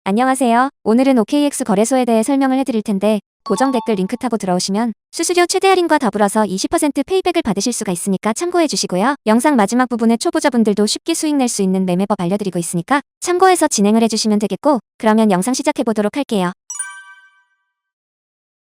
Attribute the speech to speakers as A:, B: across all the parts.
A: 안녕하세요. 오늘은 OKX 거래소에 대해 설명을 해드릴 텐데 고정 댓글 링크 타고 들어오시면 수수료 최대 할인과 더불어서 20% 페이백을 받으실 수가 있으니까 참고해 주시고요. 영상 마지막 부분에 초보자분들도 쉽게 수익 낼 수 있는 매매법 알려드리고 있으니까 참고해서 진행을 해주시면 되겠고, 그러면 영상 시작해보도록 할게요.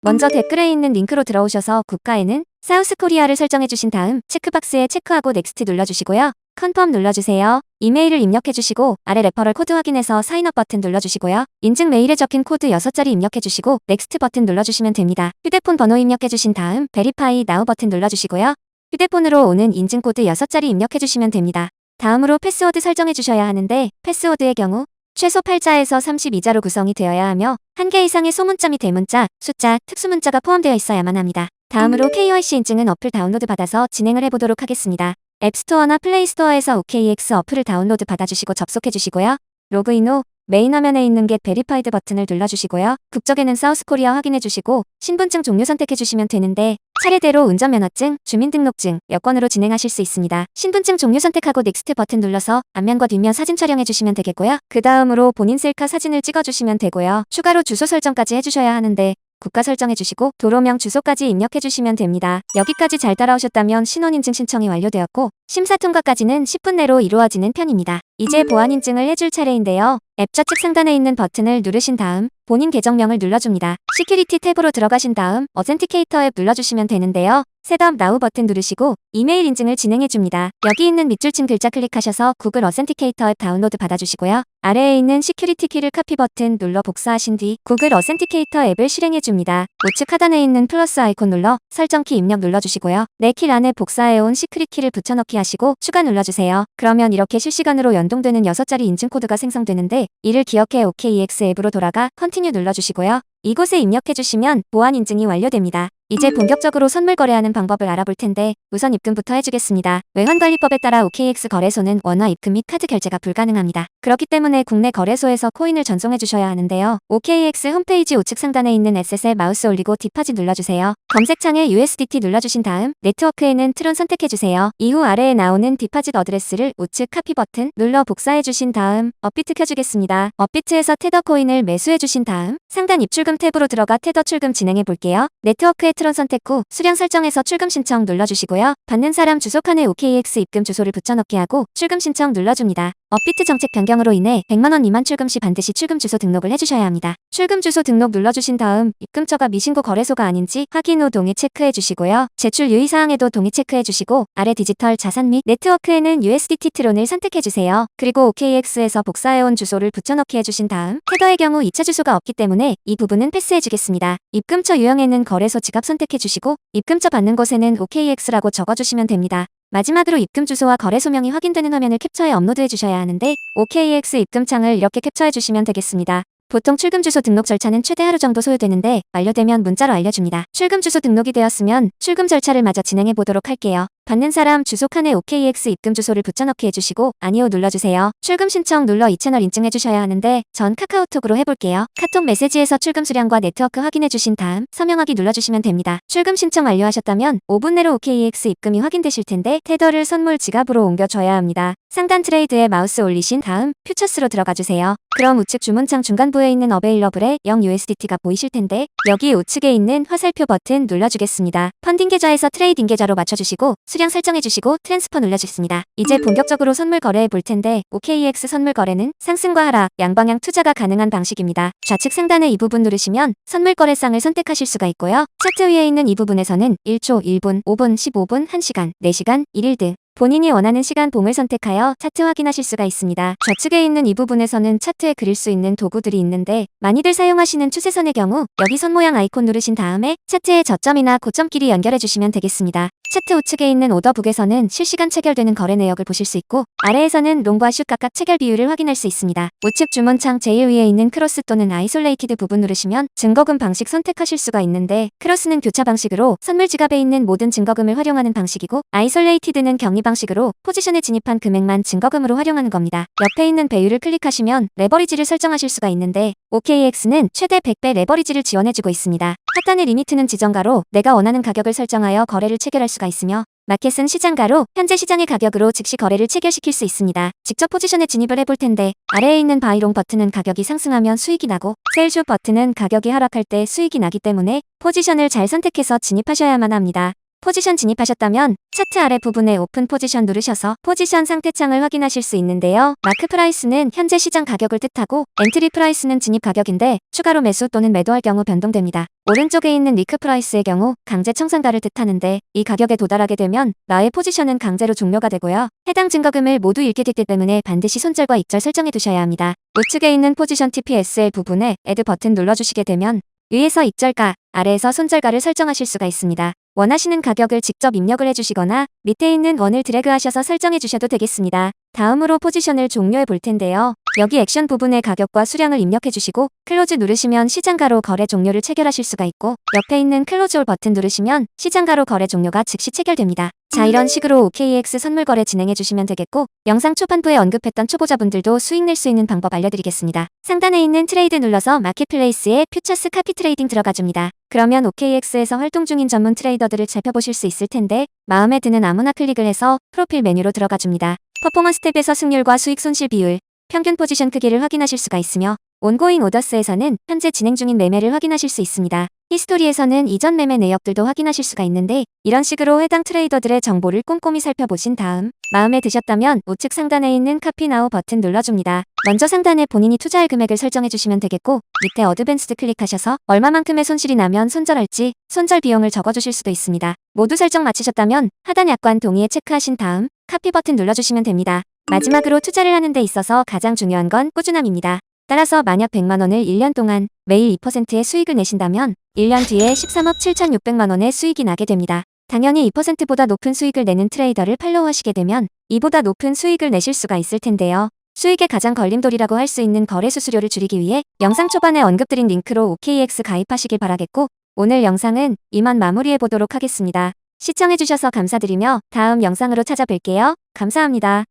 A: 먼저 댓글에 있는 링크로 들어오셔서 국가에는 사우스코리아를 설정해주신 다음 체크박스에 체크하고 넥스트 눌러주시고요. 컨펌 눌러주세요. 이메일을 입력해주시고 아래 레퍼럴 코드 확인해서 사인업 버튼 눌러주시고요. 인증 메일에 적힌 코드 6자리 입력해주시고 넥스트 버튼 눌러주시면 됩니다. 휴대폰 번호 입력해주신 다음 베리파이 나우 버튼 눌러주시고요. 휴대폰으로 오는 인증코드 6자리 입력해주시면 됩니다. 다음으로 패스워드 설정해주셔야 하는데 패스워드의 경우 최소 8자에서 32자로 구성이 되어야 하며 1개 이상의 소문자 및 대문자, 숫자, 특수문자가 포함되어 있어야만 합니다. 다음으로 KYC 인증은 어플 다운로드 받아서 진행을 해보도록 하겠습니다. 앱스토어나 플레이스토어에서 OKX 어플을 다운로드 받아주시고 접속해주시고요. 로그인 후 메인 화면에 있는 Get Verified 버튼을 눌러주시고요. 국적에는 사우스코리아 확인해주시고 신분증 종류 선택해주시면 되는데 차례대로 운전면허증, 주민등록증, 여권으로 진행하실 수 있습니다. 신분증 종류 선택하고 넥스트 버튼 눌러서 앞면과 뒷면 사진 촬영해주시면 되겠고요. 그 다음으로 본인 셀카 사진을 찍어주시면 되고요. 추가로 주소 설정까지 해주셔야 하는데 국가 설정해주시고 도로명 주소까지 입력해주시면 됩니다. 여기까지 잘 따라오셨다면 신원인증 신청이 완료되었고 심사 통과까지는 10분 내로 이루어지는 편입니다. 이제 보안인증을 해줄 차례인데요. 앱 좌측 상단에 있는 버튼을 누르신 다음 본인 계정명을 눌러줍니다. 시큐리티 탭으로 들어가신 다음 어센티케이터 앱 눌러주시면 되는데요. 셋업 나우 버튼 누르시고 이메일 인증을 진행해줍니다. 여기 있는 밑줄 친 글자 클릭하셔서 구글 어센티케이터 앱 다운로드 받아주시고요. 아래에 있는 시큐리티 키를 카피 버튼 눌러 복사하신 뒤 구글 어센티케이터 앱을 실행해줍니다. 우측 하단에 있는 플러스 아이콘 눌러 설정키 입력 눌러주시고요. 내 키 안에 복사해온 시크릿 키를 붙여넣기 하시고 추가 눌러주세요. 그러면 이렇게 실시간으로 연동되는 6자리 인증코드가 생성되는데 이를 기억해 OKX 앱으로 돌아가 컨티뉴 눌러주시고요. 이곳에 입력해주시면 보안 인증이 완료됩니다. 이제 본격적으로 선물 거래하는 방법을 알아볼 텐데 우선 입금부터 해주겠습니다. 외환관리법에 따라 OKX 거래소는 원화 입금 및 카드 결제가 불가능합니다. 그렇기 때문에 국내 거래소에서 코인을 전송해 주셔야 하는데요. OKX 홈페이지 우측 상단에 있는 에셋에 마우스 올리고 디파짓 눌러주세요. 검색창에 USDT 눌러주신 다음 네트워크에는 트론 선택해주세요. 이후 아래에 나오는 디파짓 어드레스를 우측 카피 버튼 눌러 복사해주신 다음 업비트 켜주겠습니다. 업비트에서 테더 코인을 매수해주신 다음 상단 입출금 탭으로 들어가 테더 출금 진행해 볼게요. 네트워크에 트론 선택 후 수령 설정에서 출금 신청 눌러주시고요. 받는 사람 주소 칸에 OKX 입금 주소를 붙여넣기 하고 출금 신청 눌러줍니다. 업비트 정책 변경으로 인해 100만원 미만 출금 시 반드시 출금 주소 등록을 해주셔야 합니다. 출금 주소 등록 눌러주신 다음 입금처가 미신고 거래소가 아닌지 확인 후 동의 체크해 주시고요. 제출 유의사항에도 동의 체크해 주시고 아래 디지털 자산 및 네트워크에는 USDT 트론을 선택해 주세요. 그리고 OKX에서 복사해온 주소를 붙여넣기 해주신 다음 테더의 경우 2차 주소가 없기 때문에 이 부분은 패스해 주겠습니다. 입금처 유형에는 거래소 지갑 선택해 주시고 입금처 받는 곳에는 OKX라고 적어주시면 됩니다. 마지막으로 입금 주소와 거래소명이 확인되는 화면을 캡처해 업로드해 주셔야 하는데 OKX 입금창을 이렇게 캡처해 주시면 되겠습니다. 보통 출금 주소 등록 절차는 최대 하루 정도 소요되는데 완료되면 문자로 알려줍니다. 출금 주소 등록이 되었으면 출금 절차를 마저 진행해 보도록 할게요. 받는 사람 주소 칸에 OKX 입금 주소를 붙여넣기 해주시고 아니오 눌러주세요. 출금 신청 눌러 이 채널 인증해 주셔야 하는데 전 카카오톡으로 해볼게요. 카톡 메시지에서 출금 수량과 네트워크 확인해 주신 다음 서명하기 눌러주시면 됩니다. 출금 신청 완료하셨다면 5분 내로 OKX 입금이 확인되실 텐데 테더를 선물 지갑으로 옮겨줘야 합니다. 상단 트레이드에 마우스 올리신 다음 퓨처스로 들어가 주세요. 그럼 우측 주문창 중간부에 있는 어베일러블에 0USDT가 보이실 텐데 여기 우측에 있는 화살표 버튼 눌러주겠습니다. 펀딩 계좌에서 트레이딩 계좌로 맞춰주시고 수량 설정해주시고 트랜스퍼 눌러주습니다. 이제 본격적으로 선물 거래해 볼 텐데 OKX 선물 거래는 상승과 하락, 양방향 투자가 가능한 방식입니다. 좌측 상단의 이 부분 누르시면 선물 거래상을 선택하실 수가 있고요. 차트 위에 있는 이 부분에서는 1초, 1분, 5분, 15분, 1시간, 4시간, 1일 등 본인이 원하는 시간 봉을 선택하여 차트 확인하실 수가 있습니다. 좌측에 있는 이 부분에서는 차트에 그릴 수 있는 도구들이 있는데 많이들 사용하시는 추세선의 경우 여기 선 모양 아이콘 누르신 다음에 차트의 저점이나 고점끼리 연결해 주시면 되겠습니다. 차트 우측에 있는 오더북에서는 실시간 체결되는 거래 내역을 보실 수 있고 아래에서는 롱과 숏 각각 체결 비율을 확인할 수 있습니다. 우측 주문창 제일 위에 있는 크로스 또는 아이솔레이티드 부분 누르시면 증거금 방식 선택하실 수가 있는데 크로스는 교차 방식으로 선물 지갑에 있는 모든 증거금을 활용하는 방식이고 아이솔레이티드는 경리 방식으로 포지션에 진입한 금액만 증거금으로 활용하는 겁니다. 옆에 있는 배율을 클릭하시면 레버리지를 설정하실 수가 있는데 OKEX는 최대 100배 레버리지를 지원해주고 있습니다. 하단의 리미트는 지정가로 내가 원하는 가격을 설정하여 거래를 체결할 수가 있으며 마켓은 시장가로 현재 시장의 가격으로 즉시 거래를 체결시킬 수 있습니다. 직접 포지션에 진입을 해볼 텐데 아래에 있는 바이롱 버튼은 가격이 상승하면 수익이 나고 셀쇼 버튼은 가격이 하락할 때 수익이 나기 때문에 포지션을 잘 선택해서 진입하셔야만 합니다. 포지션 진입하셨다면 차트 아래 부분에 오픈 포지션 누르셔서 포지션 상태창을 확인하실 수 있는데요. 마크 프라이스는 현재 시장 가격을 뜻하고 엔트리 프라이스는 진입 가격인데 추가로 매수 또는 매도할 경우 변동됩니다. 오른쪽에 있는 리크 프라이스의 경우 강제 청산가를 뜻하는데 이 가격에 도달하게 되면 나의 포지션은 강제로 종료가 되고요. 해당 증거금을 모두 잃게 되기 때문에 반드시 손절과 익절 설정해 두셔야 합니다. 우측에 있는 포지션 TPSL 부분에 애드 버튼 눌러주시게 되면 위에서 익절가, 아래에서 손절가를 설정하실 수가 있습니다. 원하시는 가격을 직접 입력을 해주시거나 밑에 있는 원을 드래그하셔서 설정해 주셔도 되겠습니다. 다음으로 포지션을 종료해 볼 텐데요. 여기 액션 부분에 가격과 수량을 입력해 주시고 클로즈 누르시면 시장가로 거래 종료를 체결하실 수가 있고 옆에 있는 클로즈 올 버튼 누르시면 시장가로 거래 종료가 즉시 체결됩니다. 자, 이런 식으로 OKEX 선물 거래 진행해 주시면 되겠고 영상 초반부에 언급했던 초보자분들도 수익 낼 수 있는 방법 알려드리겠습니다. 상단에 있는 트레이드 눌러서 마켓플레이스에 퓨처스 카피 트레이딩 들어가 줍니다. 그러면 OKEX에서 활동 중인 전문 트레이더들을 살펴보실 수 있을 텐데 마음에 드는 아무나 클릭을 해서 프로필 메뉴로 들어가 줍니다. 퍼포먼스 탭에서 승률과 수익 손실 비율, 평균 포지션 크기를 확인하실 수가 있으며 온고잉 오더스에서는 현재 진행 중인 매매를 확인하실 수 있습니다. 히스토리에서는 이전 매매 내역들도 확인하실 수가 있는데 이런 식으로 해당 트레이더들의 정보를 꼼꼼히 살펴보신 다음 마음에 드셨다면 우측 상단에 있는 카피 나우 버튼 눌러줍니다. 먼저 상단에 본인이 투자할 금액을 설정해 주시면 되겠고 밑에 어드밴스드 클릭하셔서 얼마만큼의 손실이 나면 손절할지 손절 비용을 적어주실 수도 있습니다. 모두 설정 마치셨다면 하단 약관 동의에 체크하신 다음 카피 버튼 눌러주시면 됩니다. 마지막으로 투자를 하는 데 있어서 가장 중요한 건 꾸준함입니다. 따라서 만약 100만원을 1년 동안 매일 2%의 수익을 내신다면 1년 뒤에 13억 7,600만원의 수익이 나게 됩니다. 당연히 2%보다 높은 수익을 내는 트레이더를 팔로우하시게 되면 이보다 높은 수익을 내실 수가 있을 텐데요. 수익의 가장 걸림돌이라고 할 수 있는 거래 수수료를 줄이기 위해 영상 초반에 언급드린 링크로 OKEX 가입하시길 바라겠고 오늘 영상은 이만 마무리해보도록 하겠습니다. 시청해주셔서 감사드리며 다음 영상으로 찾아뵐게요. 감사합니다.